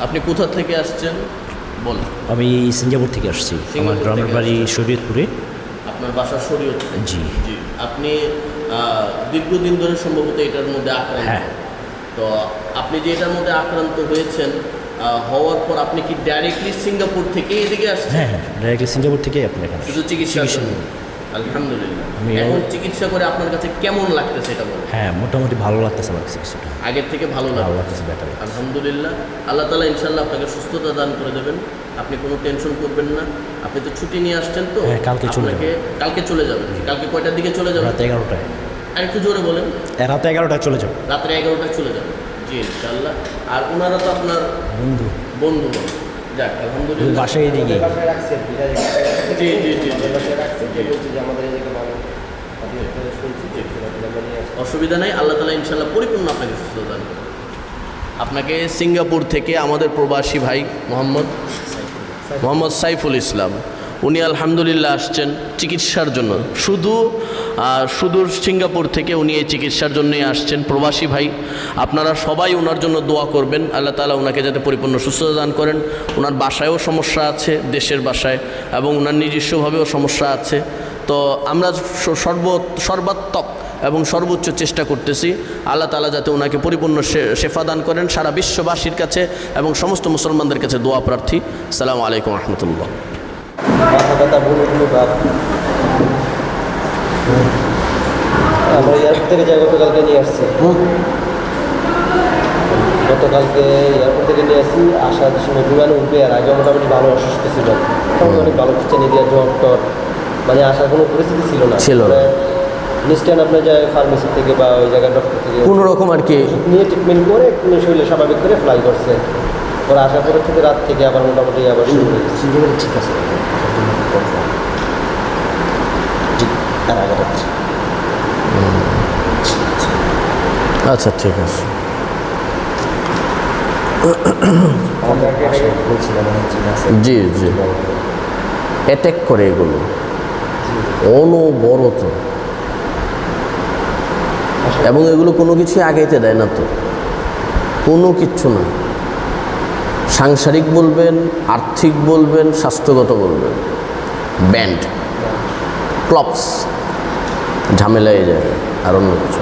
আপনি কোথা থেকে আসছেন বলেন। আমি সিঙ্গাপুর থেকে আসছি। আমার গ্রামের বাড়ি শরীয়তপুরে। আপনার বাসা শরীয়তপুর? জি জি। আপনি দীর্ঘদিন ধরে সম্ভবত এটার মধ্যে আক্রান্ত। হ্যাঁ। তো আপনি যে এটার মধ্যে আক্রান্ত হয়েছেন, হওয়ার পর আপনি কি ডাইরেক্টলি সিঙ্গাপুর থেকে এদিকে আসছেন? হ্যাঁ হ্যাঁ, ডাইরেক্টলি সিঙ্গাপুর থেকে আপনার এখানে শুধু চিকিৎসা চিকিৎসা। আলহামদুলিল্লাহ। আমি এখন চিকিৎসা করে আপনার কাছে কেমন লাগতেছে এটা বলুন? হ্যাঁ, মোটামুটি ভালো লাগতেছে আমার কাছে কিছুটা। আগের থেকে ভালো ভালো লাগছে? লাগতেছে, বেটার। আলহামদুলিল্লাহ। আল্লাহ তাআলা ইনশাআল্লাহ আপনাকে সুস্থতা দান করে দেবেন। আপনি কোনো টেনশন করবেন না। আপনি তো ছুটি নিয়ে আসছেন, তো হ্যাঁ, কালকে চলে যাব। কালকে চলে যাবেন। কালকে কয়টার দিকে চলে যাবেন? রাত 11টায়। আর একটু জোরে বলেন। রাত 11টায় চলে যাব। রাত্রে 11টায় চলে যাবেন। জি ইনশাআল্লাহ। আর ওনারা তো আপনার বন্ধু বন্ধু। যাক আলহামদুলিল্লাহ। বাসায় এদিকে। জি জি জি অসুবিধা নাই। আল্লাহ তাআলা ইনশাআল্লাহ পরিপূর্ণ আপনাকে সুস্থতা দান করবেন। আপনাকে সিঙ্গাপুর থেকে আমাদের প্রবাসী ভাই মোহাম্মদ সাইফুল ইসলাম, উনি আলহামদুলিল্লাহ আসছেন চিকিৎসার জন্য। সুদূর সিঙ্গাপুর থেকে উনি এই চিকিৎসার জন্যই আসছেন। প্রবাসী ভাই, আপনারা সবাই ওনার জন্য দোয়া করবেন। আল্লাহ তাআলা ওনাকে যাতে পরিপূর্ণ সুস্থতা দান করেন। ওনার বাসায়ও সমস্যা আছে, দেশের বাসায়, এবং ওনার নিজস্বভাবেও সমস্যা আছে। তো আমরা সর্বাত্মক এবং সর্বোচ্চ চেষ্টা করতেছি আল্লাহ তাআলা যাতে ওনাকে পরিপূর্ণ শেফা দান করেন। সারা বিশ্ববাসীর কাছে এবং সমস্ত মুসলমানদের কাছে দোয়া প্রার্থী। আসসালামু আলাইকুম রহমতুল্লাহ। আমরা এয়ারপোর্ট থেকে যাই, গতকালকে নিয়ে আসছি। গতকালকে এয়ারপোর্ট থেকে নিয়ে আসি, আসার সময় বিমানে উঠবে। আর আগে মোটামুটি ভালো অসুস্থ ছিল, অনেক ভালো খিচেনি দিয়ে জ্বর টর, মানে আসার কোনো পরিস্থিতি ছিল না। ইনস্ট্যান্ট আপনার যায় ফার্মেসি থেকে বা ওই জায়গায় ডক্টর থেকে কোনো রকম আর কি নিয়ে ট্রিটমেন্ট করে একটু শরীরে স্বাভাবিক করে ফ্লাই করছে। ওরা আসার পরে থেকে রাত থেকে আবার মোটামুটি আবার শুরু হয়েছে। ঠিক আছে, আচ্ছা ঠিক আছে। জি জি, অ্যাটাক করে এগুলো অনবরত, এবং এগুলো কোনো কিছুই আগাইতে দেয় না, তো কোনো কিচ্ছু না। সাংসারিক বলবেন, আর্থিক বলবেন, স্বাস্থ্যগত বলবেন, ব্যান্ড ক্লপস ঝামেলায় যায়, আর অন্য কিছু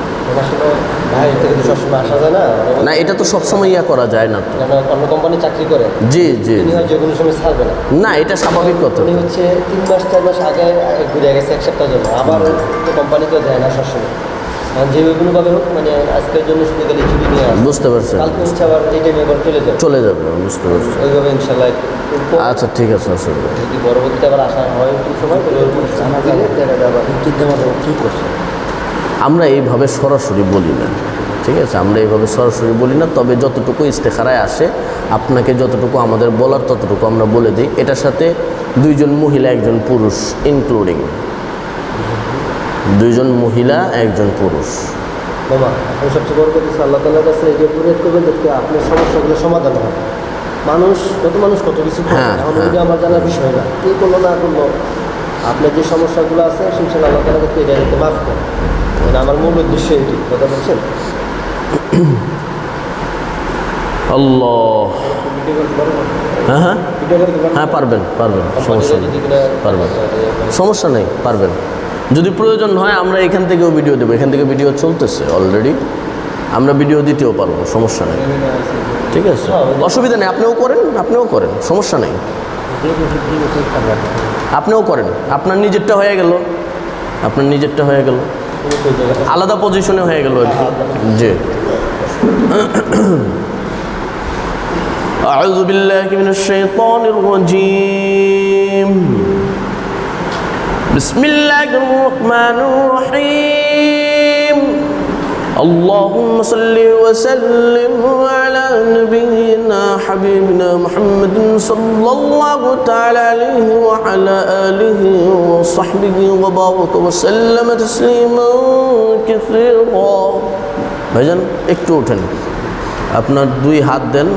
ভাই থেকে তো সবসময় আসা যায় না। এটা তো সবসময় ইয়া করা যায় না, তো অন্য কোম্পানি চাকরি করে। জি জি, যে কোনো সময় ছাড়বে না, না, এটা স্বাভাবিক কথা। উনি হচ্ছে 3 মাস 4 মাস আগে ঘুরে গেছে এক সপ্তাহের জন্য, আবার কোম্পানিকেও দেয় না সবসময়। যে কোনোভাবে হোক, মানে আজকের জন্য শুধু গেলে ছুটি নিয়ে আসে। বুঝতে পারছি, কালকে হচ্ছে আবার এই টাইমে আবার চলে যাবে। বুঝতে পারছি। ওইভাবে ইনশাল্লাহ। আচ্ছা ঠিক আছে, অসুবিধা। যদি পরবর্তীতে আবার আসা হয় কোন সময় জানা যাবে আবার চিন্তা ভাবনা কী করছে। আমরা এইভাবে সরাসরি বলি না, ঠিক আছে? আমরা এইভাবে সরাসরি বলি না, তবে যতটুকু ইস্তেখারায় আসে আপনাকে যতটুকু আমাদের বলার ততটুকু আমরা বলে দিই। এটার সাথে 2 জন মহিলা 1 জন পুরুষ ইনক্লুডিং, 2 জন মহিলা 1 জন পুরুষ। বাবা, আমি সবচেয়ে বড় কথা আল্লাহ তাআলার কাছে এটা পূরণ করবেন যাতে আপনার সমস্যাগুলো সমাধান হয়। মানুষ কত কিছু করে, এখন ওইটা আমার জানার বিষয় না। কে করলো না করলো, আপনার যে সমস্যাগুলো আছে ইনশাআল্লাহ আল্লাহ তাআলা যাতে এটা মাফ করে। মানে আমার মূল উদ্দেশ্য এটি, কথা বলছেন। আল্লাহ, হ্যাঁ, পারবেন, সমস্যা নেই, পারবেন, সমস্যা নেই, পারবেন। যদি প্রয়োজন হয় আমরা এখান থেকেও ভিডিও দেবো। এখান থেকে ভিডিও চলতেছে অলরেডি, আমরা ভিডিও দিতেও পারবো, সমস্যা নেই, ঠিক আছে? অসুবিধা নেই, আপনিও করেন, সমস্যা নেই। আপনিও করেন, আপনার নিজেরটা হয়ে গেল, আলাদা পজিশনে হয়ে গেল আর কি। জি। আউযু বিল্লাহি মিনাশ শাইতানির রাজীম। বিসমিল্লাহির রহমানির রহিম। اللهم صل وسلم على نبينا حبيبنا محمد صلى الله تعالى عليه وعلى آله وصحبه وبارك وسلم تسليما كثيرا। ভাইজান একটু ওঠেন, আপনার 2 হাত দেন,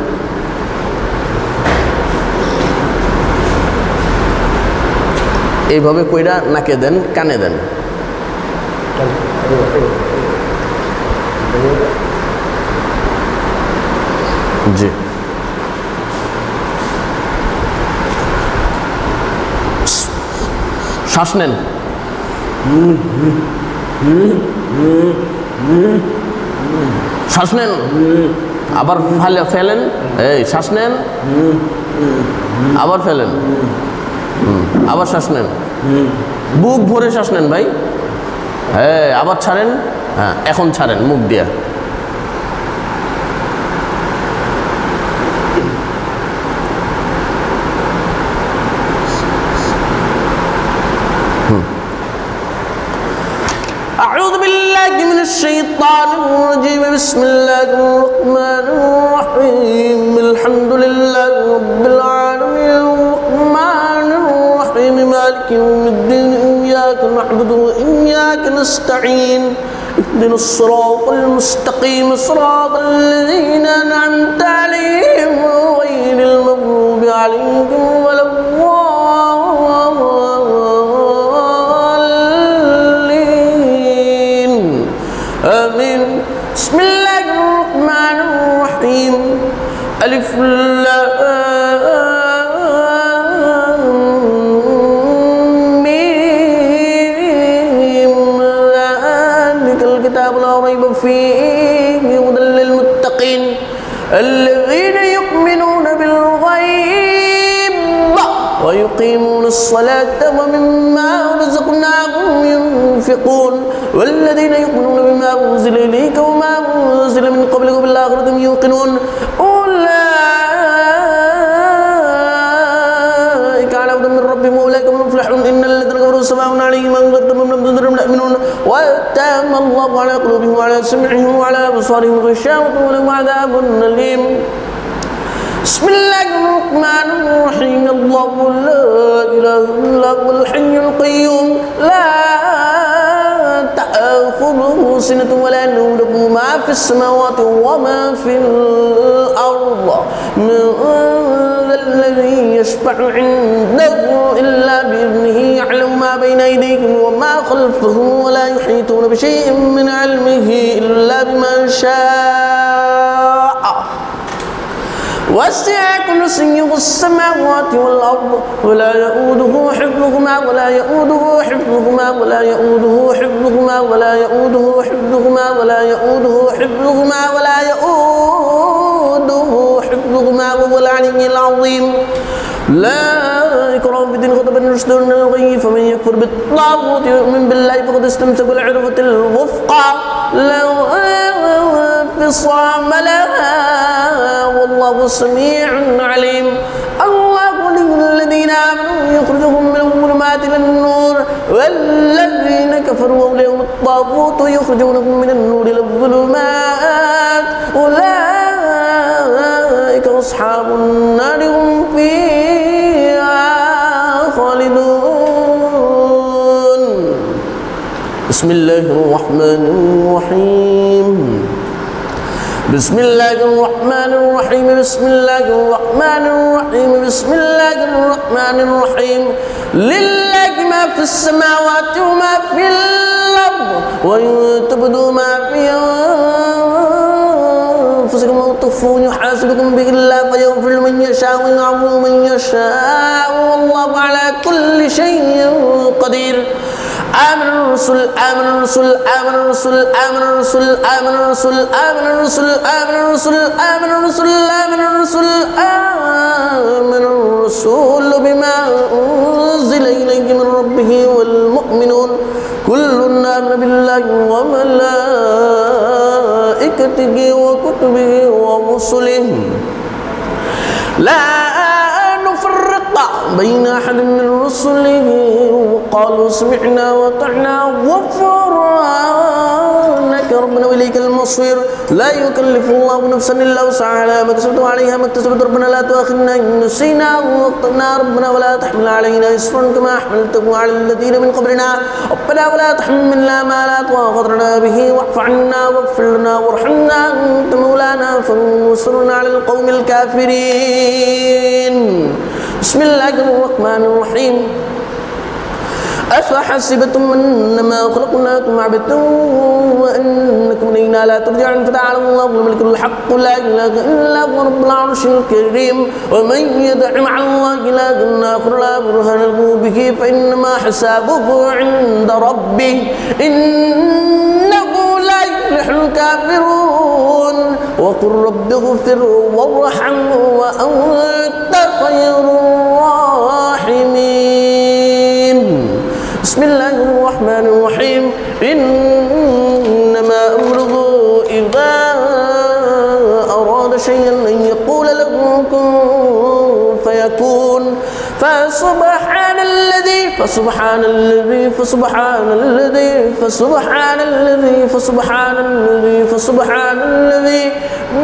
এইভাবে কইরা নাকে দেন, কানে দেন। জি, শ্বাস নেন, শ্বাস নেন, আবার ফেলেন, এই শ্বাস নেন, আবার ফেলেন, আবার শ্বাস নেন, বুক ভরে শ্বাস নেন ভাই, হ্যাঁ আবার ছাড়েন, হ্যাঁ এখন ছাড়েন মুখ দিয়ে। أعوذ بالله من الشيطان الرجيم بسم الله الرحمن الرحيم الحمد لله رب العالمين الرحمن الرحيم مالك يوم الدين إياك نعبد وإياك نستعين اهدنا الصراط المستقيم صراط الذين أنعمت عليهم غير المغضوب عليهم ولا آمين. بسم الله الرحمن الرحيم ألف لام ميم ذلك الكتاب لا ريب فيه هدى للمتقين الذين يؤمنون بالغيب ويقيمون الصلاة ومما رزقناهم ينفقون والذين يؤمنون بما أنزل إليك وما أنزل من قبلك وبالآخرة هم يوقنون أولئك على هدى من ربهم وأولئك هم المفلحون إن الذين كفروا سواء عليهم أنذرتهم أم لم تنذرهم لا يؤمنون وأتم الله على قلوبهم وعلى سمعهم وعلى أبصارهم غشاوة ولهم عذاب أليم. بسم الله الرحمن الرحيم الله لا إله إلا هو الحي القيوم لا تأخذه سنة ولا نوم له ما في السماوات وما في الأرض من ذا الذي يشفع عنده إلا بإذنه يعلم ما بين أيديهم وما خلفهم ولا يحيطون بشيء من علمه إلا بما شاء وسع كرسيه السماوات والأرض ولا يؤوده حفظهما ولا يؤوده حفظهما ولا يؤوده حفظهما ولا يؤوده حفظهما ولا يؤوده حفظهما ولا يؤوده حفظهما وهو العلي العظيم. لا إكراه في الدين قد تبين الرشد من الغي فمن يكفر بالطاغوت ويؤمن بالله فقد استمسك بالعروة الوثقى لا انفصام لها والله سميع عليم. الله ولي الذين آمنوا يخرجهم من الظلمات إلى النور والذين كفروا أولياءهم الطاغوت يخرجونهم من النور إلى الظلمات أولئك أصحاب النار هم فيها خالدون. بسم الله الرحمن الرحيم بسم الله الرحمن الرحيم بسم الله الرحمن الرحيم بسم الله الرحمن الرحيم لله ما في السماوات وما في الأرض وإن تبدوا ما في أنفسكم أو تخفوه يحاسبكم به الله فيغفر لمن يشاء ويعفو من يشاء والله على كل شيء قدير. آمن الرسل آمن الرسل آمن الرسل آمن الرسل آمن الرسل آمن الرسل آمن الرسل آمن الرسل آمن الرسل آمن الرسول بما أنزل إليه من ربه والمؤمنون كل آمن بالله وملائكته وكتبه ورسله لا نفرق بين أحد من رسله وقالوا سمعنا وأطعنا غفرانك ربنا وإليك المصير. لا يكلف الله نفسا إلا وسعها لها ما كسبت وعليها ما اكتسبت ربنا لا تؤاخذنا إن نسينا وأخطأنا ربنا ولا تحمل علينا إصرا كما حملته على الذين من قبلنا ربنا ولا تحملنا ما لا طاقة لنا به واعف عنا واغفر لنا وارحمنا أنت مولانا فانصرنا على القوم الكافرين. بسم الله الرحمن الرحيم أفحسبتم أنما خلقناكم عبثا وأنكم إلينا لا ترجعون فتعالى الله الملك الحق لا إله إلا هو رب العرش الكريم ومن يدع مع الله إلها آخر لا برهان له به فإنما حسابه عند ربه إنه لا يفلح الكافرون وقل رب اغفر وارحم وأنت خير الراحمين بسم الله الرحمن الرحيم إنما أمره إذا أراد شيئا أن يقول له كن فيكون فسبحان الذي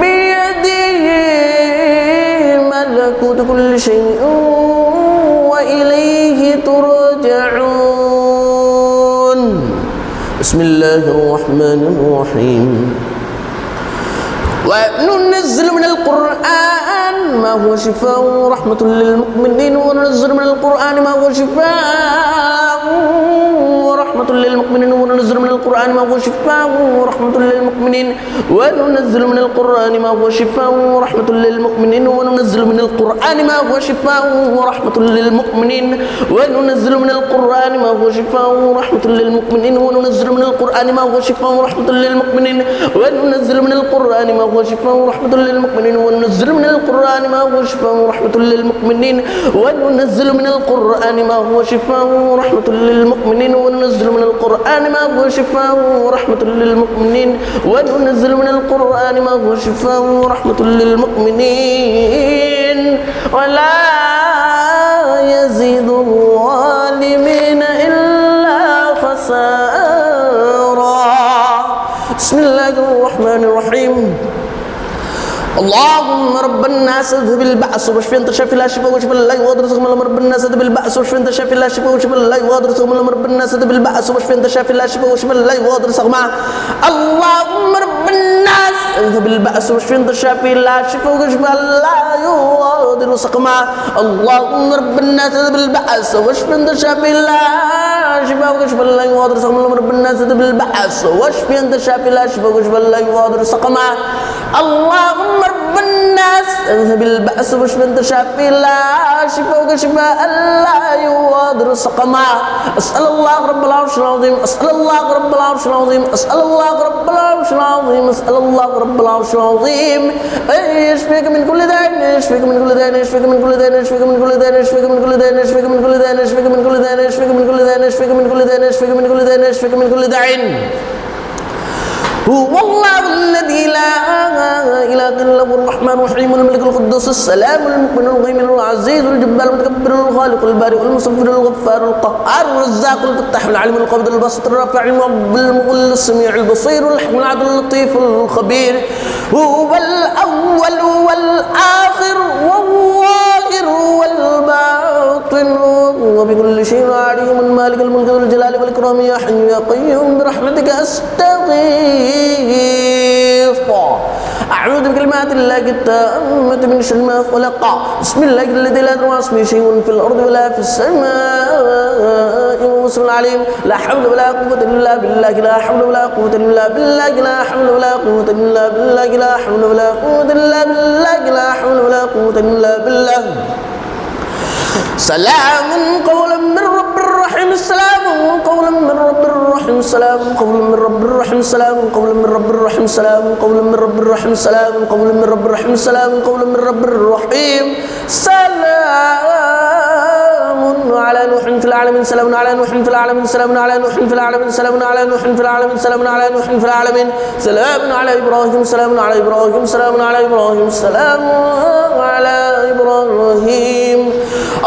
بيده ملكوت كل شيء وإليه ترجعون بسم الله الرحمن الرحيم وننزل من القرآن ما هو شفاء ورحمة للمؤمنين وننزل من القرآن ما هو شفاء ورحمة للمؤمنين وننزل من القرآن ما هو شفاء ورحمة للمؤمنين وننزل من القرآن ما هو شفاء ورحمة للمؤمنين وننزل من القرآن ما هو شفاء ورحمة للمؤمنين وننزل من القرآن ما هو شفاء ورحمة للمؤمنين وننزل من القرآن ما هو شفاء ورحمة للمؤمنين وننزل من القرآن ما هو شفاء ورحمة للمؤمنين وننزل من القرآن ما هو شفاء ورحمة للمؤمنين وننزل من القرآن ما هو شفاء ورحمة للمؤمنين وننزل من القرآن ما هو شفاء ورحمة للمؤمنين وننزل من القرآن ما هو شفاء ورحمة للمؤمنين ولا يزيد الظالمين إلا خسارا بسم الله الرحمن الرحيم اللهم رب الناس اذهب البأس واشف انت شافي لا شفاء واشف لا يغادر سقما اللهم رب الناس اذهب البأس واشف انت شافي لا شفاء واشف لا يغادر سقما اللهم رب الناس اذهب البأس واشف انت شافي لا شفاء واشف لا يغادر سقما اللهم رب الناس اذهب البأس واشف انت شافي لا شفاء واشف لا يغادر سقما اللهم رب الناس اذهب البأس واشف انت شافي لا شفاء واشف لا يغادر سقما اللهم رب الناس اذهب البأس واشف انت شافي لا شفاء واشف لا يغادر سقما اللهم رب الناس اذهب البأس واشف انت شافي لا شفاء وشفاء لا يغادر سقما اسأل الله رب العرش العظيم اسأل الله رب العرش العظيم اسأل الله رب العرش العظيم اسأل الله رب العرش العظيم ان يشفيك من كل داء يشفيك من كل داء يشفيك من كل داء يشفيك من كل داء يشفيك من كل داء يشفيك من كل داء يشفيك من كل داء يشفيك من كل داء يشفيك من كل داء يشفيك من كل داء يشفيك من كل داء هو الله الذي لا إله إلا هو الرحمن الرحيم الملك القدوس السلام المؤمن المهيمن العزيز الجبار المتكبر الخالق البارئ المصور الغفار القهار الرزاق الفتاح العليم القابض الباسط الرافع المعظم المضل السميع البصير الحكيم العدل اللطيف الخبير هو الأول والآخر والظاهر والباطن وبكل شيء عليم مالك الملك ذو الجلال والإكرام يا حي يا قيوم برحمتك أستغيث أعوذ بكلمات الله التامة من شر ما خلق بسم الله الذي لا يضر مع اسمه شيء في الأرض ولا في السماء وهو السميع العليم لا حول ولا قوة إلا بالله لا حول ولا قوة إلا بالله لا حول ولا قوة إلا بالله لا حول ولا قوة إلا بالله لا حول ولا قوة إلا بالله سلام قولا من رب الرحيم سلام قولا من رب الرحيم سلام قولا من رب الرحيم سلام قولا من رب الرحيم سلام قولا من رب الرحيم سلام قولا من رب الرحيم سلام قولا من رب الرحيم سلام على نوح في العالمين سلام على نوح في العالمين سلام على نوح في العالمين سلام على نوح في العالمين سلام على نوح في العالمين سلام على إبراهيم سلام على إبراهيم سلام على إبراهيم سلام على إبراهيم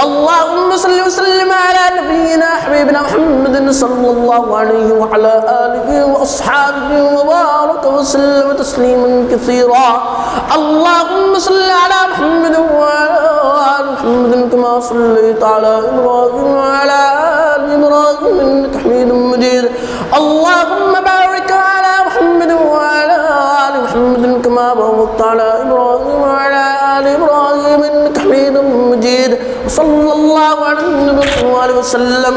اللهم صل وسلم على نبينا حبيبنا محمد صلى الله عليه وعلى آله وأصحابه وبارك وسلم تسليما كثيرا اللهم صل على محمد وعلى آل محمد كما صليت على إبراهيم وعلى آل إبراهيم إنك حميد مجيد اللهم بارك على محمد وعلى آل محمد كما باركت على إبراهيم وعلى آل إبراهيم إنك حميد مجيد صلى الله عليه وسلم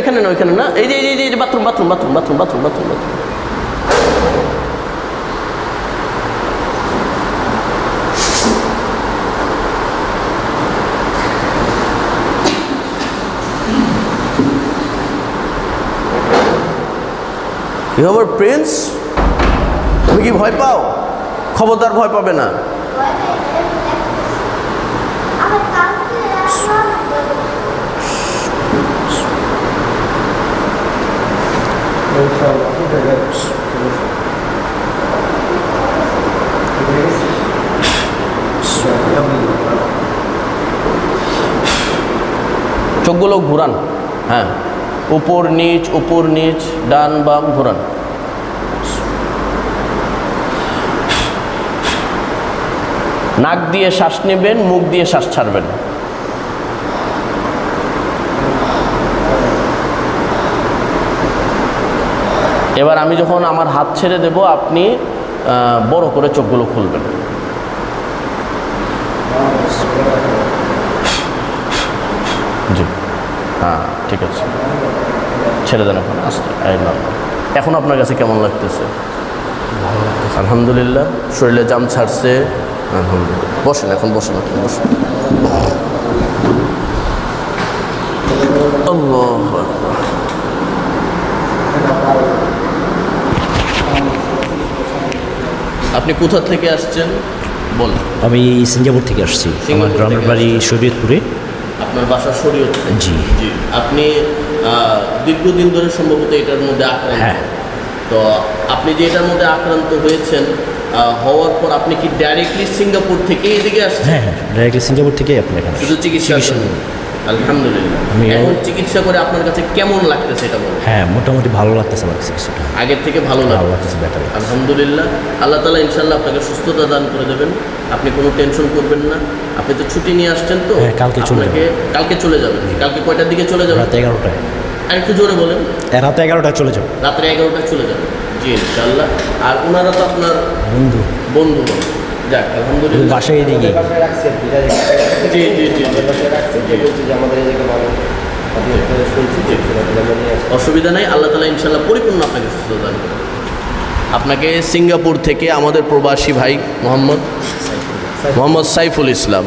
এখানে না, ওইখানে না, এই যে এই যে bathroom bathroom bathroom bathroom bathroom bathroom bathroom. কি খবর প্রিন্স? তুমি কি ভয় পাও? খবরদার ভয় পাবে না। চোখগুলো ঘুরান, হ্যাঁ, উপর নিচ ডান বাম ঘুরান। নাক দিয়ে শ্বাস নেবেন, মুখ দিয়ে শ্বাস ছাড়বেন। এবার আমি যখন আমার হাত ছেড়ে দেব, আপনি বড় করে চোখগুলো খুলবেন। জি, হ্যাঁ, ঠিক আছে, ছেড়ে দেন এখন আস্তে। এখন আপনার কাছে কেমন লাগতেছে? আলহামদুলিল্লাহ, শরীরে জাম ছাড়ছে। আলহামদুলিল্লাহ, বসেন, এখন বসেন, আপনি বসেন। আল্লাহু আকবার। আপনি কোথা থেকে আসছেন বলেন? আমি সিঙ্গাপুর থেকে আসছি। আমার গ্রামের বাড়ি শরীয়তপুরে। আপনার বাসা শরীয়তপুর? জি। জি। আপনি দীর্ঘদিন ধরে সম্ভবত এটার মধ্যে আক্রান্ত। হ্যাঁ। তো আপনি যে এটার মধ্যে আক্রান্ত হয়েছেন, হওয়ার পর আপনি কি ডাইরেক্টলি সিঙ্গাপুর থেকে এদিকে আসছেন? হ্যাঁ হ্যাঁ, ডাইরেক্টলি সিঙ্গাপুর থেকে আপনার এখানে শুধু চিকিৎসা? আলহামদুলিল্লাহ। এখন চিকিৎসা করে আপনার কাছে কেমন লাগতেছে এটা বলুন? হ্যাঁ, মোটামুটি ভালো লাগতেছে আমার কিছুটা। আগের থেকে ভালো লাগতেছে, বেটার। আলহামদুলিল্লাহ। আল্লাহ তাআলা ইনশাআল্লাহ আপনাকে সুস্থতা দান করে দেবেন। আপনি কোনো টেনশন করবেন না। আপনি তো ছুটি নিয়ে আসছেন, তো কালকে চলে যাবেন। কালকে চলে যাবেন। কালকে কয়টার দিকে চলে যাবেন? রাত 11টায়। আর একটু জোরে বলেন। রাত 11টায় চলে যাবো। রাত্রে 11টায় চলে যাবেন। জি ইনশাআল্লাহ। আর ওনারা তো আপনার বন্ধু। যাক, আলহামদুলিল্লাহ। বাসায় এদিকে জি জি জি অসুবিধা নাই। আল্লাহ তাআলা ইনশাআল্লাহ পরিপূর্ণ আপনাকে সুস্থতা দান করবেন। আপনাকে সিঙ্গাপুর থেকে আমাদের প্রবাসী ভাই মোহাম্মদ সাইফুল ইসলাম,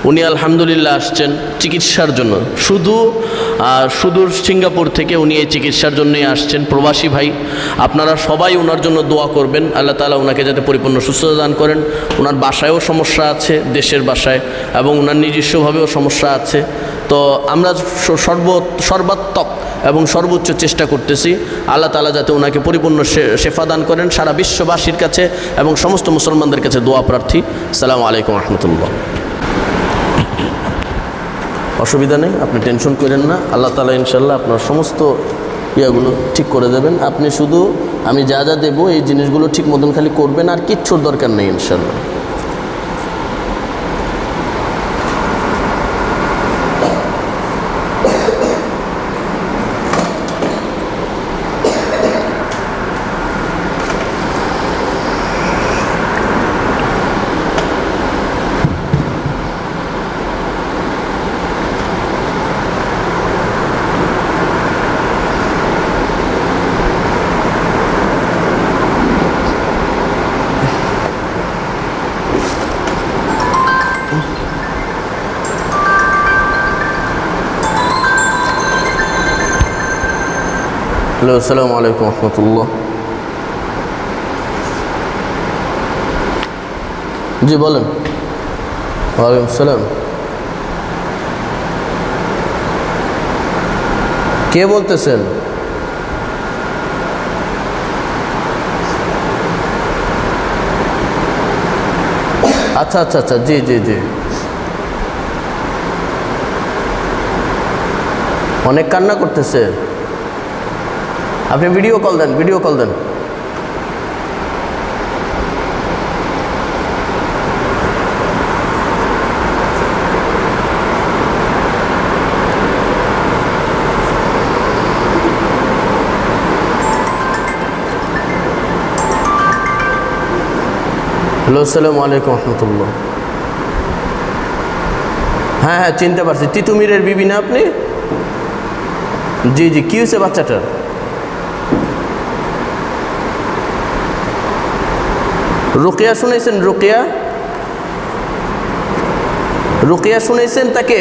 উনি আলহামদুলিল্লাহ আসছেন চিকিৎসার জন্য। সুদূর সিঙ্গাপুর থেকে উনি এই চিকিৎসার জন্যই আসছেন, প্রবাসী ভাই। আপনারা সবাই ওনার জন্য দোয়া করবেন, আল্লাহ তাআলা ওনাকে যাতে পরিপূর্ণ সুস্থতা দান করেন। ওনার বাসায়ও সমস্যা আছে, দেশের বাসায়, এবং ওনার নিজস্বভাবেও সমস্যা আছে। তো আমরা সর্বাত্মক এবং সর্বোচ্চ চেষ্টা করতেছি আল্লাহ তাআলা যাতে ওনাকে পরিপূর্ণ শেফা দান করেন। সারা বিশ্ববাসীর কাছে এবং সমস্ত মুসলমানদের কাছে দোয়া প্রার্থী। আসসালামু আলাইকুম রহমতুল্লাহ। অসুবিধা নেই, আপনি টেনশন করেন না। আল্লাহ তাআলা ইনশাআল্লাহ আপনার সমস্ত ইয়াগুলো ঠিক করে দেবেন। আপনি শুধু আমি যা যা দেবো এই জিনিসগুলো ঠিক মতন খালি করবেন, আর কিচ্ছুর দরকার নেই ইনশাআল্লাহ। হ্যালো, আসসালামু আলাইকুম রহমতুল্লাহ। জি বলেন। ওয়ালাইকুম আসসালাম। কে বলতেছেন? আচ্ছা আচ্ছা আচ্ছা, জি জি জি। অনেক কান্না করতেছে। আপনি ভিডিও কল দেন, ভিডিও কল দেন। হ্যালো, আসসালামু আলাইকুম রহমতুল্লাহ। হ্যাঁ হ্যাঁ, চিনতে পারছি। তিতুমিরের বিবি না আপনি? জি জি, কি হয়েছে বাচ্চাটার? রুকিয়া শুনেছেন? রুকিয়া, রুকিয়া শুনেছেন তাকে?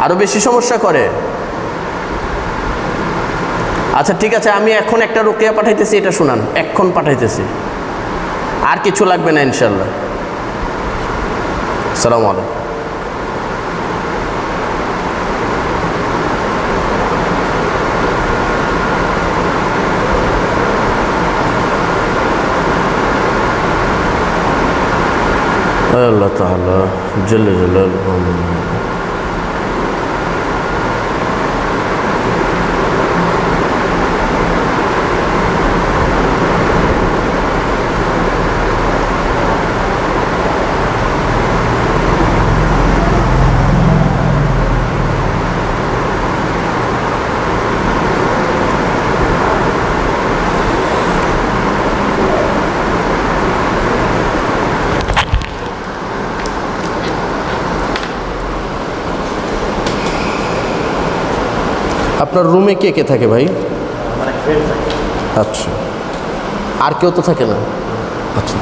আরো বেশি সমস্যা করে? আচ্ছা ঠিক আছে, আমি এখন একটা রুকিয়া পাঠাইতেছি, এটা শুনান, এখন পাঠাইতেছি, আর কিছু লাগবে না ইনশাল্লাহ। আসসালামু আলাইকুম। আল্লাহ তাআলা জাল্লা জালালুহু। আপনার রুমে কে কে থাকে ভাই? আমার এক ফ্রেন্ড থাকে। আচ্ছা, আর কেউ তো থাকে না? আচ্ছা,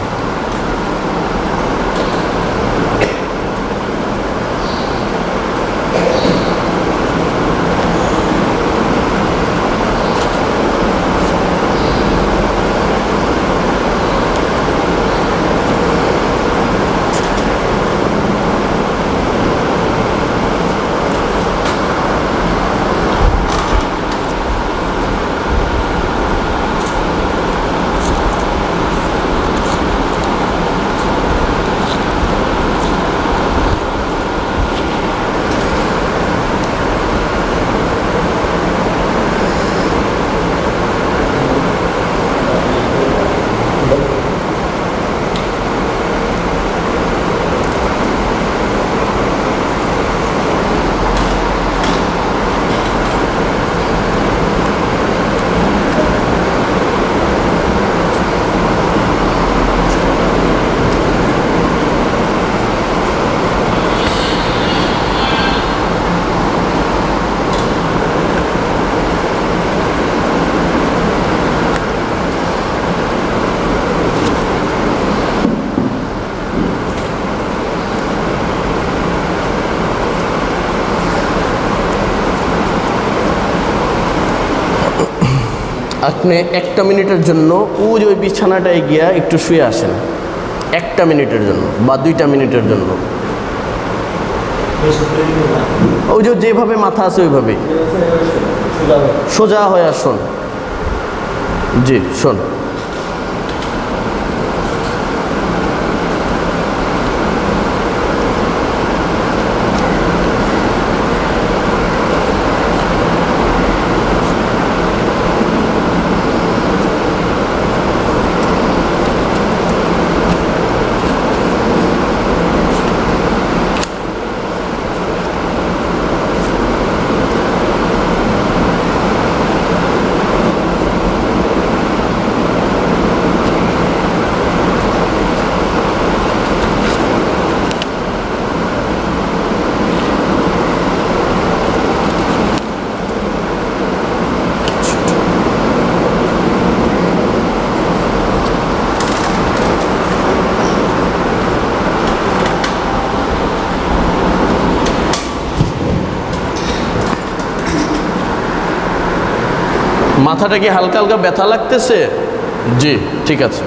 আপনি একটা মিনিটের জন্য ওই বিছানাটায় গিয়া একটু শুয়ে আসেন, একটা মিনিটের জন্য বা 2টা মিনিটের জন্য। ওই যে যেভাবে মাথা আছে ওইভাবেই সোজা হয়ে আসুন। জি শোন, মাথাটা কি হালকা হালকা ব্যথা লাগতেছে? জি ঠিক আছে।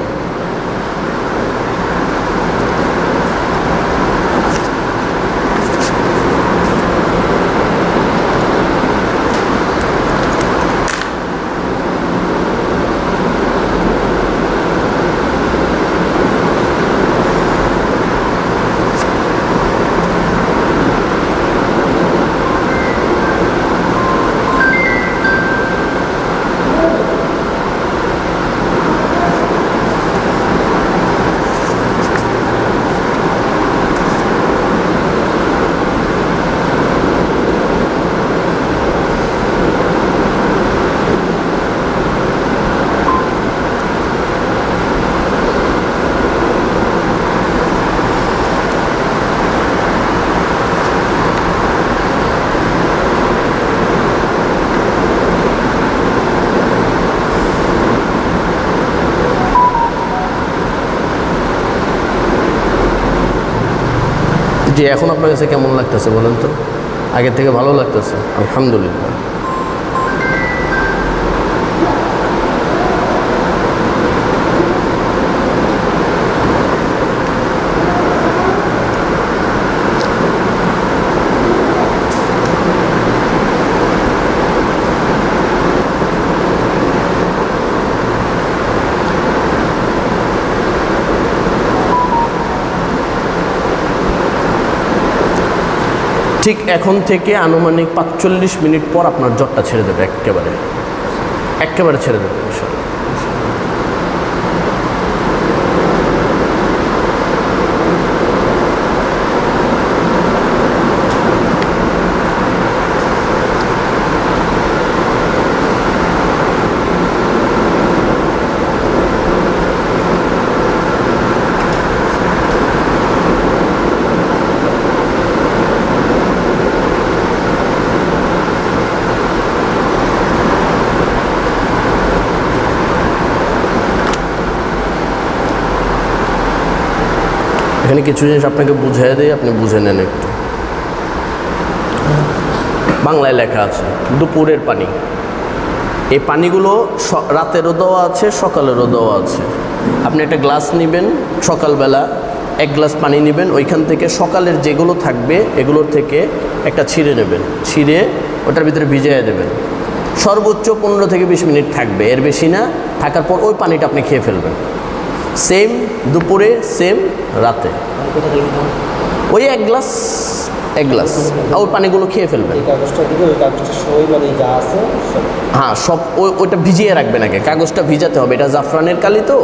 জি, এখন আপনার কাছে কেমন লাগতেছে বলেন তো? আগের থেকে ভালো লাগতেছে? আলহামদুলিল্লাহ। ঠিক এখন থেকে আনুমানিক ৪৫ মিনিট পর আপনার জ্বরটা ছেড়ে দেবে, একেবারে ছেড়ে দেবে ইনশাআল্লাহ। এখানে কিছু জিনিস আপনাকে বুঝিয়ে দেয়, আপনি বুঝে নেন একটু। বাংলায় লেখা আছে দুপুরের পানি। এই পানিগুলো রাতেরও দেওয়া আছে, সকালেরও দেওয়া আছে। আপনি একটা গ্লাস নেবেন, সকালবেলা 1 গ্লাস পানি নেবেন, ওইখান থেকে সকালের যেগুলো থাকবে এগুলোর থেকে একটা ছিঁড়ে নেবেন, ছিঁড়ে ওটার ভিতরে ভিজিয়ে দেবেন। সর্বোচ্চ 15 থেকে 20 মিনিট থাকবে, এর বেশি না। থাকার পর ওই পানিটা আপনি খেয়ে ফেলবেন। সেম দুপুরে, সেম রাতে, ওই 1 গ্লাস ওই পানিগুলো খেয়ে ফেলবেন। হ্যাঁ, সব ওইটা ভিজিয়ে রাখবেন আগে, কাগজটা ভিজাতে হবে। এটা জাফরানের কালি, তো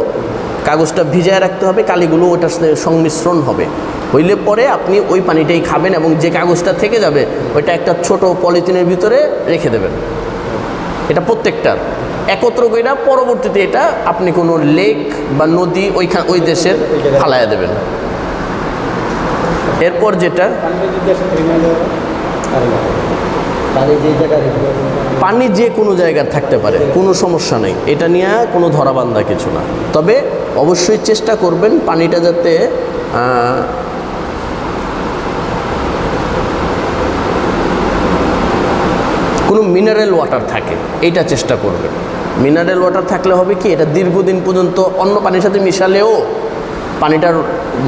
কাগজটা ভিজিয়ে রাখতে হবে, কালিগুলো ওটার সাথে সংমিশ্রণ হবে। হইলে পরে আপনি ওই পানিটাই খাবেন এবং যে কাগজটা থেকে যাবে ওইটা একটা ছোট পলিথিনের ভিতরে রেখে দেবেন। এটা প্রত্যেকটার একত্র কইরা পরবর্তীতে এটা আপনি কোনো লেক বা নদী ওই দেশের ফালাইয়া দেবেন। এরপর যেটা পানি যে কোনো জায়গায় থাকতে পারে, কোনো সমস্যা নেই, এটা নিয়ে কোনো ধরাবান্ধা কিছু না। তবে অবশ্যই চেষ্টা করবেন পানিটা যাতে কোনো মিনারেল ওয়াটার থাকে, এইটা চেষ্টা করবেন। মিনারেল ওয়াটার থাকলে হবে কি, এটা দীর্ঘদিন পর্যন্ত অন্য পানির সাথে মিশালেও পানিটার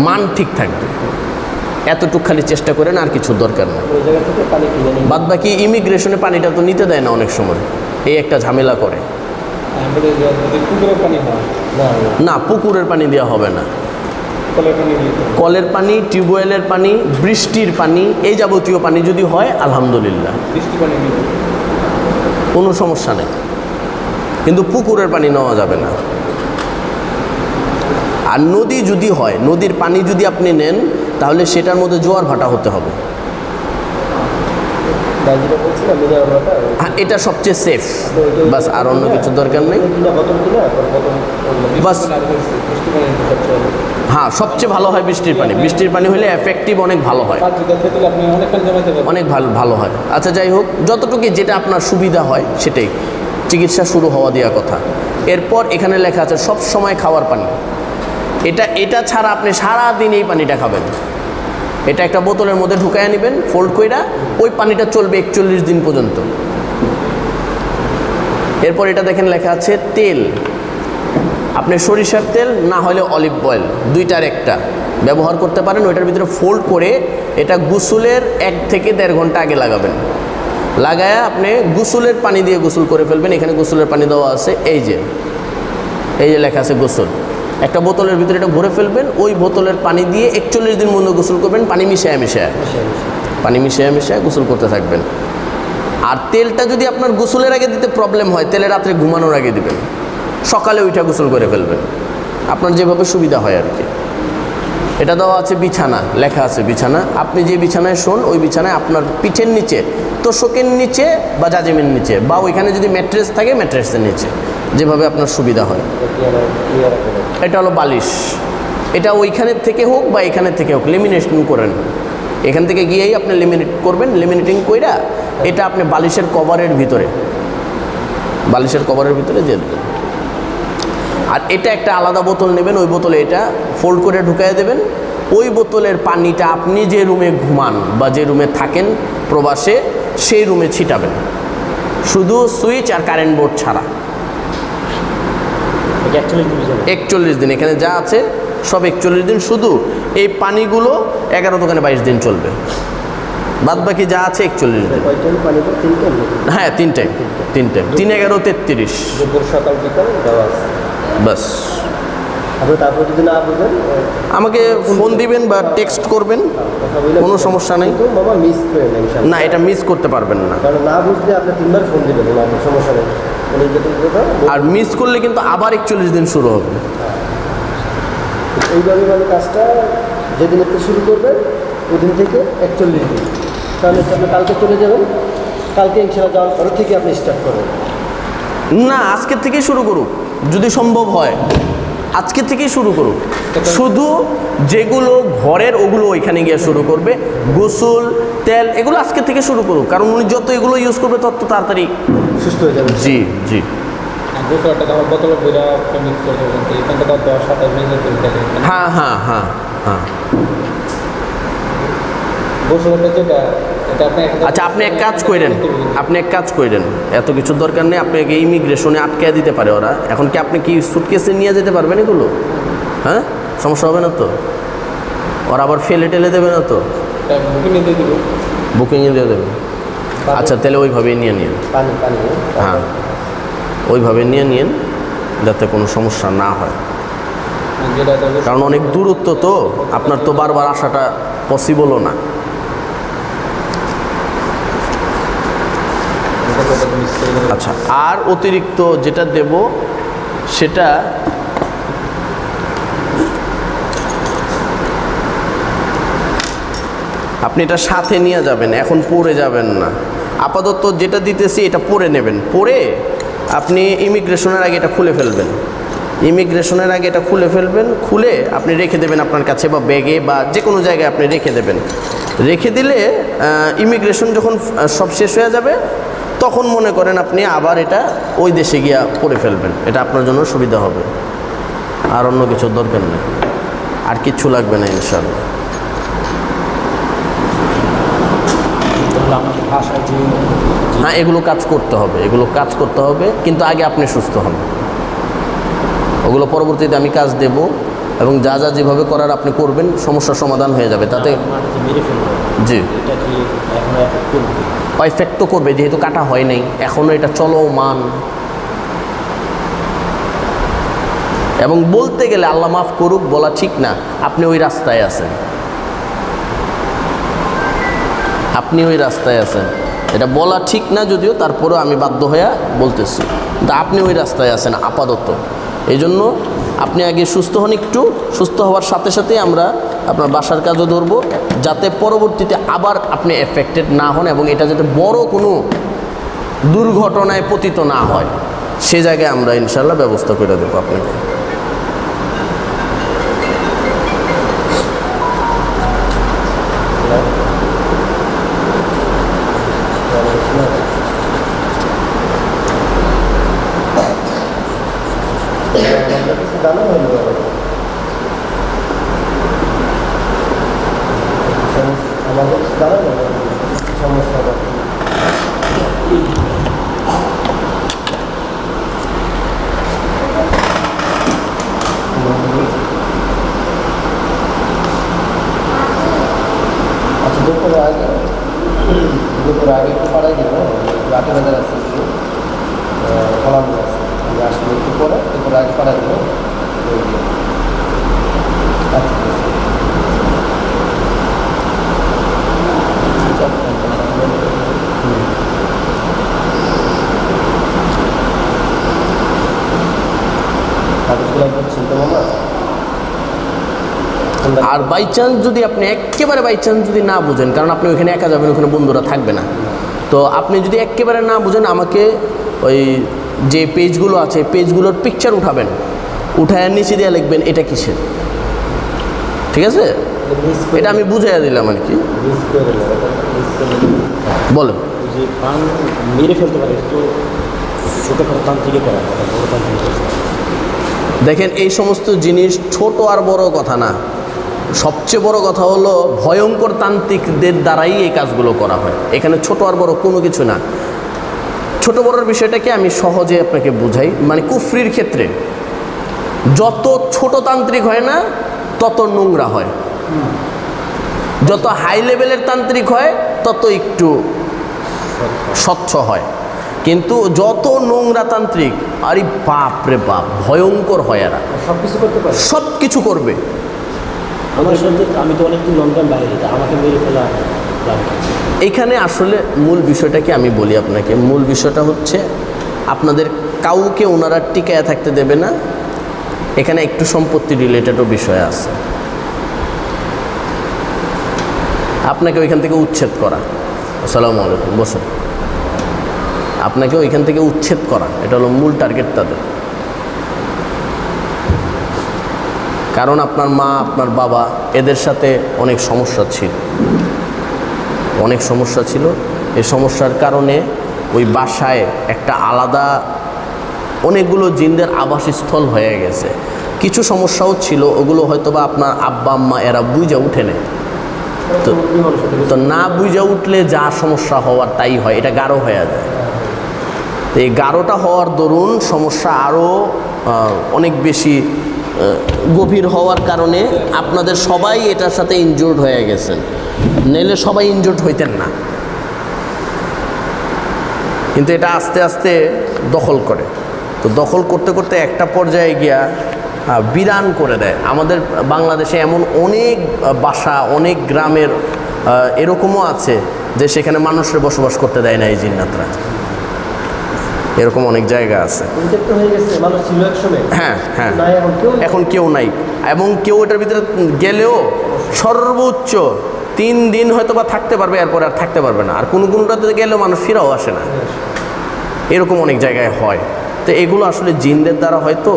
মান ঠিক থাকবে। এতটুকু খালি চেষ্টা করেন, আর কিছু দরকার না। বাদ বাকি ইমিগ্রেশনে পানিটা তো নিতে দেয় না অনেক সময়, এই একটা ঝামেলা করে। না, পুকুরের পানি দেওয়া হবে না। কলের পানি, টিউবওয়েলের পানি, বৃষ্টির পানি, এই যাবতীয় পানি যদি হয় আলহামদুলিল্লাহ, কোনো সমস্যা নেই। কিন্তু পুকুরের পানি নেওয়া যাবে না। আর নদী যদি হয়, নদীর পানি যদি আপনি নেন তাহলে সেটার মধ্যে জোয়ার ভাটা হতে হবে। হ্যাঁ, এটা সবচেয়ে সেফ, বাস আর অন্য কিছু দরকার নেই। বাস হ্যাঁ, সবচেয়ে ভালো হয় বৃষ্টির পানি। বৃষ্টির পানি হলে এফেক্টিভ অনেক ভালো হয়, অনেক ভালো হয়। আচ্ছা, যাই হোক, যতটুকু যেটা আপনার সুবিধা হয় সেটাই। চিকিৎসা শুরু হওয়া দেওয়া কথা। এরপর এখানে লেখা আছে সব সময় খাওয়ার পানি। এটা ছাড়া আপনি সারাদিন এই পানিটা খাবেন। এটা একটা বোতলের মধ্যে ঢুকাইয়া নেবেন, ফোল্ড কইরা, ওই পানিটা চলবে 41 দিন পর্যন্ত। এরপর এটা দেখেন লেখা আছে তেল। আপনি সরিষার তেল না হলে অলিভ অয়েল, দুইটার একটা ব্যবহার করতে পারেন। ওইটার ভিতরে ফোল্ড করে এটা গোসলের 1 থেকে 1.5 ঘন্টা আগে লাগাবেন। লাগায়া আপনি গোসলের পানি দিয়ে গোসল করে ফেলবেন। এখানে গোসলের পানি দেওয়া আছে, এই যে লেখা আছে গোসল। একটা বোতলের ভিতরে এটা ভরে ফেলবেন, ওই বোতলের পানি দিয়ে 41 দিন মধ্যে গোসল করবেন। পানি মিশায় গোসল করতে থাকবেন। আর তেলটা যদি আপনার গোসলের আগে দিতে প্রবলেম হয়, তেলে রাত্রে ঘুমানোর আগে দিবেন, সকালে ওইটা গোসল করে ফেলবেন, আপনার যেভাবে সুবিধা হয় আর কি। এটা দেওয়া আছে বিছানা, লেখা আছে বিছানা। আপনি যে বিছানায় শোন, ওই বিছানায় আপনার পিঠের নিচে, তোষকের নিচে বা জাজিমের নিচে, বা ওইখানে যদি ম্যাট্রেস থাকে ম্যাট্রেসের নিচে, যেভাবে আপনার সুবিধা হয়। এটা হলো বালিশ। এটা ওইখানের থেকে হোক বা এখানের থেকে হোক, লেমিনেশন করেন। এখান থেকে গিয়েই আপনি লেমিনেট করবেন। লেমিনেটিং কইরা এটা আপনি বালিশের কভারের ভিতরে দিয়ে দেবেন। আর এটা একটা আলাদা বোতল নেবেন, ওই বোতলে এটা ফোল্ড করে ঢুকাই দেবেন। ওই বোতলের পানিটা আপনি যে রুমে ঘুমান বা যে রুমে থাকেন প্রবাসে, সেই রুমে ছিটাবেন, শুধু সুইচ আর কারেন্ট বোর্ড ছাড়া। 41 দিন এখানে যা আছে সব 41 দিন, শুধু এই পানিগুলো 11 দোকানে 22 দিন চলবে, বাদ বাকি যা আছে 41 দিন। হ্যাঁ 3 টাইম 3, 11, 33 দুপুর সকাল বিকাল দেওয়া আছে। বাস। আপনি তারপর যদি না বুঝেন আমাকে ফোন দিবেন বা টেক্সট করবেন, কথা বলে কোনো সমস্যা নেই। কিন্তু মামা মিস করেন ইনশাআল্লাহ। না, এটা মিস করতে পারবেন না। কারণ না বুঝলে আপনি 3বার ফোন দিবেন, কোনো সমস্যা নেই। উনি যেটুকু কথা আর মিস করলে কিন্তু আবার 41 দিন শুরু হবে। এইভাবে মানে কাজটা যেদিন থেকে শুরু করবেন ওদিন থেকে 41 দিন, তাহলে হচ্ছে আপনি কালকে চলে যাবেন, কালকে ইনশাআল্লাহ যাওয়ার পরে থেকে আপনি স্টার্ট করবেন। না, আজকের থেকেই শুরু করুক যদি সম্ভব হয়, আজকে থেকেই শুরু করুক। শুধু যেগুলো ঘরের ওগুলো ওইখানে গিয়ে শুরু করবে, গোসল তেল এগুলো আজকে থেকে শুরু করুক, কারণ উনি যত এগুলো ইউজ করবে তত তাড়াতাড়ি সুস্থ হয়ে যাবেন। জি জি। হ্যাঁ হ্যাঁ হ্যাঁ হ্যাঁ। আচ্ছা, আপনি এক কাজ করেন, এত কিছুর দরকার নেই, আপনাকে ইমিগ্রেশনে আটকে দিতে পারে ওরা। এখন কি আপনি কি সুটকেসে নিয়ে যেতে পারবেন এগুলো? হ্যাঁ, সমস্যা হবে না তো? ওরা আবার ফেলে টেলে দেবে না তো? বুকিংয়ে দিয়ে দেবে। আচ্ছা, তাহলে ওইভাবেই নিয়ে নিন। হ্যাঁ, ওইভাবে নিয়ে নিন যাতে কোনো সমস্যা না হয়, কারণ অনেক দূরত্ব তো, আপনার তো বারবার আসাটা পসিবলও না। আচ্ছা, আর অতিরিক্ত যেটা দেব সেটা আপনি এটা সাথে নিয়ে যাবেন, এখন পরে যাবেন না। আপাতত যেটা দিতেছি এটা পরে নেবেন, পরে আপনি ইমিগ্রেশনের আগে এটা খুলে ফেলবেন, খুলে আপনি রেখে দেবেন আপনার কাছে বা ব্যাগে বা যে কোনো জায়গায় আপনি রেখে দেবেন। রেখে দিলে ইমিগ্রেশন যখন সব শেষ হয়ে যাবে তখন মনে করেন আপনি আবার এটা ওই দেশে গিয়া পরে ফেলবেন, এটা আপনার জন্য সুবিধা হবে। আর অন্য কিছুর দরকার নেই, আর কিচ্ছু লাগবে না ইনশাআল্লাহ। হ্যাঁ, এগুলো কাজ করতে হবে, কিন্তু আগে আপনি সুস্থ হন। ওগুলো পরবর্তীতে আমি কাজ দেব, এবং যা যা যেভাবে করার আপনি করবেন, সমস্যার সমাধান হয়ে যাবে তাতে। জি, এফেক্ট তো করবে, যেহেতু কাটা হয় নাই এখনও, এটা চলমান। এবং বলতে গেলে আল্লাহ মাফ করুক, বলা ঠিক না, আপনি ওই রাস্তায় আছেন, এটা বলা ঠিক না যদিও, তারপরেও আমি বাধ্য হয়ে বলতেছি, কিন্তু আপনি ওই রাস্তায় আছেন আপাতত। এই জন্য আপনি আগে সুস্থ হন, একটু সুস্থ হওয়ার সাথে সাথে আমরা আপনার বাসার কাজও ধরবো, যাতে পরবর্তীতে আবার আপনি এফেক্টেড না হন, এবং এটা যাতে বড় কোনো দুর্ঘটনায় পতিত না হয়, সে জায়গায় আমরা ইনশাআল্লাহ ব্যবস্থা করে দেবো আপনাকে। দুপুর আগে একটু পাড়াই দিব, লাঠি বাজার আছে, ফলাম আছে, আমি আসলে একটু পরে দুপুর আগে পাড়াই দিব। আর বাই চান্স যদি আপনি একেবারে যদি না বুঝেন, কারণ আপনি ওইখানে একা যাবেন, ওখানে বন্ধুরা থাকবে না, তো আপনি যদি একেবারে না বুঝেন, আমাকে ওই যে পেজগুলো আছে পেজগুলোর পিকচার উঠাবেন, উঠায় নিচে দিয়ে লিখবেন এটা কিসের, ঠিক আছে? এটা আমি বুঝাইয়া দিলাম আর কি। বলো, যে পান মেরে ফেলতে পারে, একটু ছোটোখাটো তান্ত্রিকে করা, বড় তান্ত্রিক দেখেন এই সমস্ত জিনিস ছোট আর বড় কথা না, সবচেয়ে বড় কথা হলো ভয়ঙ্কর তান্ত্রিকদের দ্বারাই এই কাজগুলো করা হয়। এখানে ছোট আর বড় কোনো কিছু না। ছোট বড়র বিষয়টাকে আমি সহজে আপনাকে বুঝাই। মানে কুফরির ক্ষেত্রে যত ছোট তান্ত্রিক হয় না তত নোংরা হয়, যত হাই লেভেলের তান্ত্রিক হয় তত একটু স্বচ্ছ হয়। কিন্তু যত নোংরা তান্ত্রিক, আরে বাপ রে বাপ, ভয়ঙ্কর হয় এরা, সব কিছু করতে পারে। সব কিছু করবে। আমার সাথে আমি তো অনেকদিন লঙ্কান বাইরে, আমাকে মেরে ফেলা লাগবে। এইখানে আসলে মূল বিষয়টাকে আমি বলি আপনাকে। মূল বিষয়টা হচ্ছে আপনাদের কাউকে ওনারা টিকায় থাকতে দেবে না। এখানে একটু সম্পত্তি রিলেটেডও বিষয় আছে। আপনাকে ওইখান থেকে উচ্ছেদ করা, আসসালামু আলাইকুম, বসুন, আপনাকে ওইখান থেকে উচ্ছেদ করা, এটা হলো মূল টার্গেট তাদের। কারণ আপনার মা, আপনার বাবা, এদের সাথে অনেক সমস্যা ছিল, অনেক সমস্যা ছিল। এই সমস্যার কারণে ওই বাসায় একটা আলাদা অনেকগুলো জিনদের আবাসস্থল হয়ে গেছে। কিছু সমস্যাও ছিল, ওগুলো হয়তো বা আপনার আব্বা আম্মা এরা বুঝে উঠে নেয়। তো না বুঝে উঠলে যা সমস্যা হওয়ার তাই হয়, এটা গাঢ় হয়ে যায়। তো এই গাঢ়টা হওয়ার দরুন সমস্যা আরও অনেক বেশি গভীর হওয়ার কারণে আপনাদের সবাই এটার সাথে ইনজুর্ড হয়ে গেছেন, নইলে সবাই ইনজুর্ড হইতেন না। কিন্তু এটা আস্তে আস্তে দখল করে। তো দখল করতে করতে একটা পর্যায়ে গিয়া বিরান করে দেয়। আমাদের বাংলাদেশে এমন অনেক বাসা, অনেক গ্রামের এরকমও আছে যে সেখানে মানুষের বসবাস করতে দেয় না এই জিন্নাতরা। এরকম অনেক জায়গা আছে। হ্যাঁ হ্যাঁ, এখন কেউ নাই। এবং কেউ এটার ভিতরে গেলেও সর্বোচ্চ 3 দিন হয়তো বা থাকতে পারবে, এরপরে আর থাকতে পারবে না। আর কোনোটাতে গেলেও মানুষ ফিরাও আসে না, এরকম অনেক জায়গায় হয়। তো এগুলো আসলে জিনদের দ্বারা হয়তো,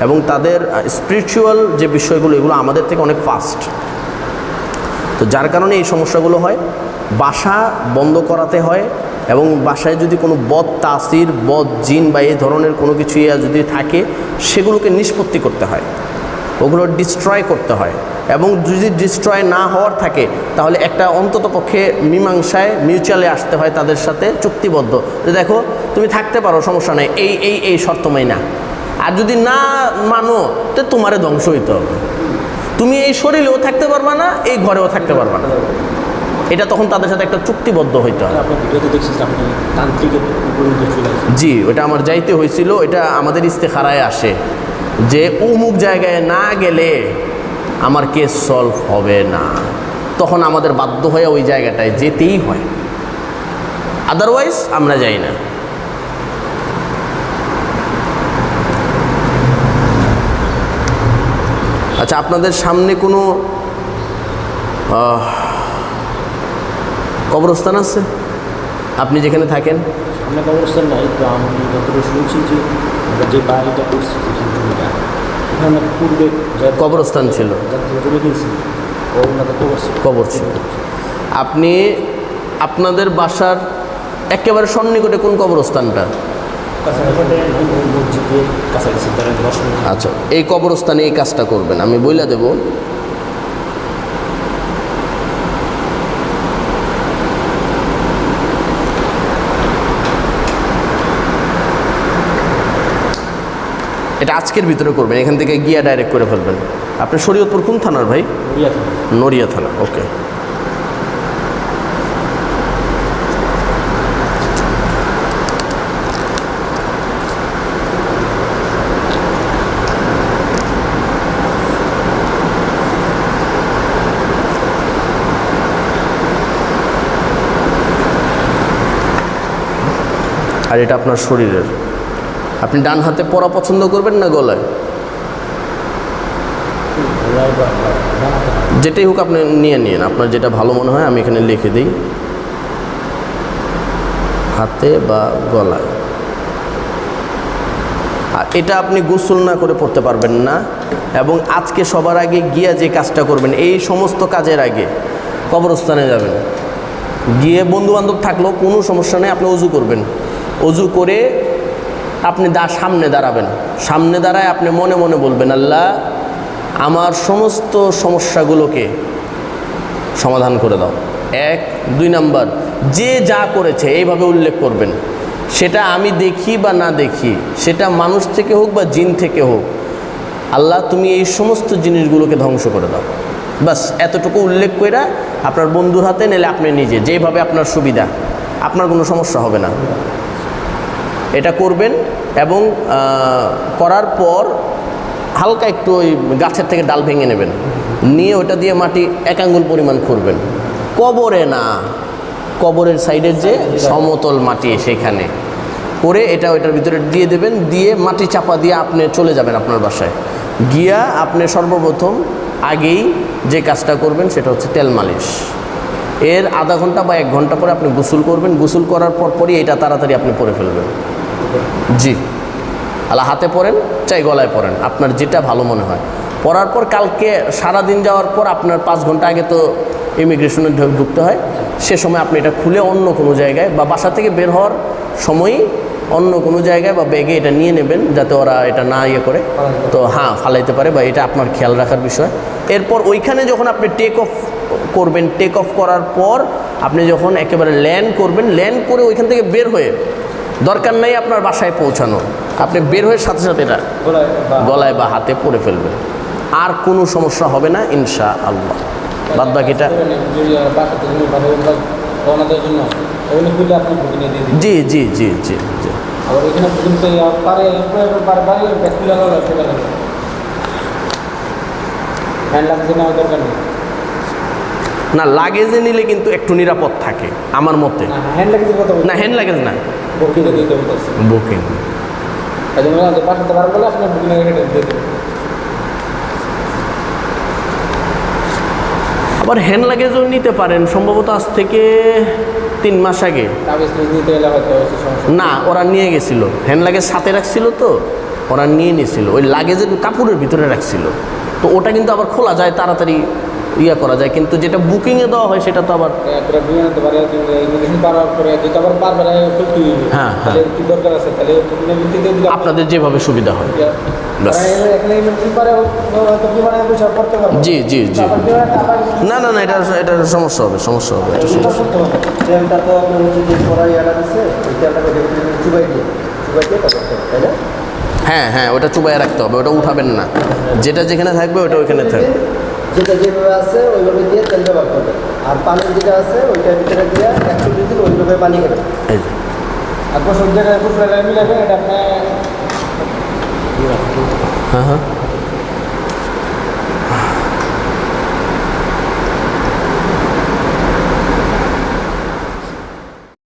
এবং তাদের স্পিরিচুয়াল যে বিষয়গুলো এগুলো আমাদের থেকে অনেক ফাস্ট। তো যার কারণে এই সমস্যাগুলো হয়। বাসা বন্ধ করাতে হয়, এবং বাসায় যদি কোনো বদ তাসির, বদ জিন বা এই ধরনের কোনো কিছু যদি থাকে সেগুলোকে নিষ্পত্তি করতে হয়, ওগুলো ডিস্ট্রয় করতে হয়। এবং যদি ডিস্ট্রয় না হওয়ার থাকে তাহলে একটা অন্ততপক্ষে মীমাংসায় মিউচুয়ালি আসতে হয় তাদের সাথে চুক্তিবদ্ধ, যে দেখো তুমি থাকতে পারো, সমস্যা নেই, এই শর্তময় না। আর যদি না মানো তো তোমারে ধ্বংস হইতে হবে। তুমি এই শরীরেও থাকতে পারবা না, এই ঘরেও থাকতে পারবা না। এটা তখন তাদের সাথে একটা চুক্তিবদ্ধ হইতে হয়। আপনার ভিডিওতে দেখছি আপনি তান্ত্রিকের উপরে চলে আসেন। জি, ওটা আমার যাইতে হয়েছিল। এটা আমাদের ইস্তেখারায় আসে যে অমুক জায়গায় না গেলে আমার কেস সলভ হবে না, তখন আমাদের বাধ্য হয়ে ওই জায়গাটায় যেতেই হয়, আদারওয়াইজ আমরা যাই না। আচ্ছা, আপনাদের সামনে কোনো কবরস্থান আছে আপনি যেখানে থাকেন? সামনে কবরস্থান নাই, তো আমি যতটুকু শুনছি যে আমরা যে বাড়িটা করছি, যেখানে জমিটা, ওখানে পূর্বে কবরস্থান ছিল, জমি কিনছি, ওনাদের কবর ছিল। আপনি আপনাদের বাসার একেবারে সন্নিকটে কোন কবরস্থানটা? মসজিদের কাছাকাছি। আচ্ছা, এই কবরস্থানে এই কাজটা করবেন, আমি বইলা দেব। এটা আজকের ভিতরে করবেন, এখান থেকে গিয়া ডাইরেক্ট করে ফেলবেন। আপনি শরীয়তপুর কোন থানার ভাই? নড়িয়া থানা। ওকে, আর এটা আপনার শরীরের। আপনি ডান হাতে পরা পছন্দ করবেন না গলায়? যেটাই হোক আপনি নিয়ে নিন, আপনার যেটা ভালো মনে হয়। আমি এখানে লিখে দিই, হাতে বা গলায়। আর এটা আপনি গোসল না করে পড়তে পারবেন না। এবং আজকে সবার আগে গিয়া যে কাজটা করবেন, এই সমস্ত কাজের আগে কবরস্থানে যাবেন, গিয়ে বন্ধুবান্ধব থাকলেও কোনো সমস্যা নেই, আপনি অজু করবেন। অজু করে আপনি সামনে দাঁড়াবেন, সামনে দাঁড়ায় আপনি মনে মনে বলবেন, আল্লাহ আমার সমস্ত সমস্যাগুলোকে সমাধান করে দাও। 1 2 নাম্বার, যে যা করেছে এইভাবে উল্লেখ করবেন, সেটা আমি দেখি বা না দেখি, সেটা মানুষ থেকে হোক বা জিন থেকে হোক, আল্লাহ তুমি এই সমস্ত জিনিসগুলোকে ধ্বংস করে দাও। বাস এতটুকু উল্লেখ করে আপনার বন্ধুর হাতে নিলে আপনি নিজে যেভাবে আপনার সুবিধা, আপনার কোনো সমস্যা হবে না। এটা করবেন এবং করার পর হালকা একটু ওই গাছের থেকে ডাল ভেঙে নেবেন, নিয়ে ওটা দিয়ে মাটি 1 আঙ্গুল পরিমাণ খুঁড়বেন, কবরে না, কবরের সাইডের যে সমতল মাটি সেখানে করে এটা ওইটার ভিতরে দিয়ে দেবেন, দিয়ে মাটি চাপা দিয়ে আপনি চলে যাবেন আপনার বাসায়। গিয়া আপনি সর্বপ্রথম আগেই যে কাজটা করবেন সেটা হচ্ছে তেল মালিশ। এর আধা ঘন্টা বা 1 ঘন্টা পরে আপনি গোসল করবেন, গোসল করার পরই এটা তাড়াতাড়ি আপনি পরে ফেলবেন। জি, আল্লাহ হাতে পরেন চাই গলায় পরেন, আপনার যেটা ভালো মনে হয়। পরার পর কালকে সারাদিন যাওয়ার পর আপনার 5 ঘন্টা আগে তো ইমিগ্রেশনে ঢুকতে হয়, সে সময় আপনি এটা খুলে অন্য কোনো জায়গায় বা বাসা থেকে বের হওয়ার সময়ই অন্য কোনো জায়গায় বা ব্যাগে এটা নিয়ে নেবেন, যাতে ওরা এটা না ইয়ে করে, তো হ্যাঁ ফালাইতে পারে, বা এটা আপনার খেয়াল রাখার বিষয়। এরপর ওইখানে যখন আপনি টেক অফ করবেন, টেক অফ করার পর আপনি যখন একেবারে ল্যান্ড করবেন, ল্যান্ড করে ওইখান থেকে বের হয়ে, দরকার নেই আপনার বাসায় পৌঁছানো, আপনি বের হয়ে সাথে সাথে এটা গলায় বা হাতে পরে ফেলবেন, আর কোনো সমস্যা হবে না ইনশাআল্লাহ। বাদ বাকিটা জি জি জি জি জি না, লাগেজে নিলে কিন্তু একটু নিরাপদ থাকে আমার মতে। না হ্যান্ড লাগেজ না, বুকিং। আবার হ্যান্ড লাগেজও নিতে পারেন, সম্ভবত আজ থেকে 3 মাস আগে। না, ওরা নিয়ে গেছিল, হ্যান্ড লাগেজ সাথে রাখছিল, তো ওরা নিয়ে নিয়েছিল, ওই লাগেজের কাপড়ের ভিতরে রাখছিল, তো ওটা কিন্তু আবার খোলা যায়, তাড়াতাড়ি ইয়া করা যায়, কিন্তু যেটা বুকিংয়ে দেওয়া হয় সেটা তো আবার হ্যাঁ হ্যাঁ আপনাদের যেভাবে সুবিধা হয়। জি জি জি না না না, এটার সমস্যা হবে, সমস্যা হবে, এটা সমস্যা। হ্যাঁ হ্যাঁ, ওটা চুবাইয়ে রাখতে হবে, ওটা উঠাবেন না, যেটা যেখানে থাকবে ওটা ওইখানে থাকবে, যেটা যেভাবে আছে ওইভাবে দিয়ে তেল ব্যবহার করবেন, আর পানির যেটা আছে ওইটার ভিতরে দিয়ে 1 দিন ওইভাবে পানি খাবেন। এই যে আর গোসল যেটা গোসল মিলাবেন, এটা আপনি হ্যাঁ হ্যাঁ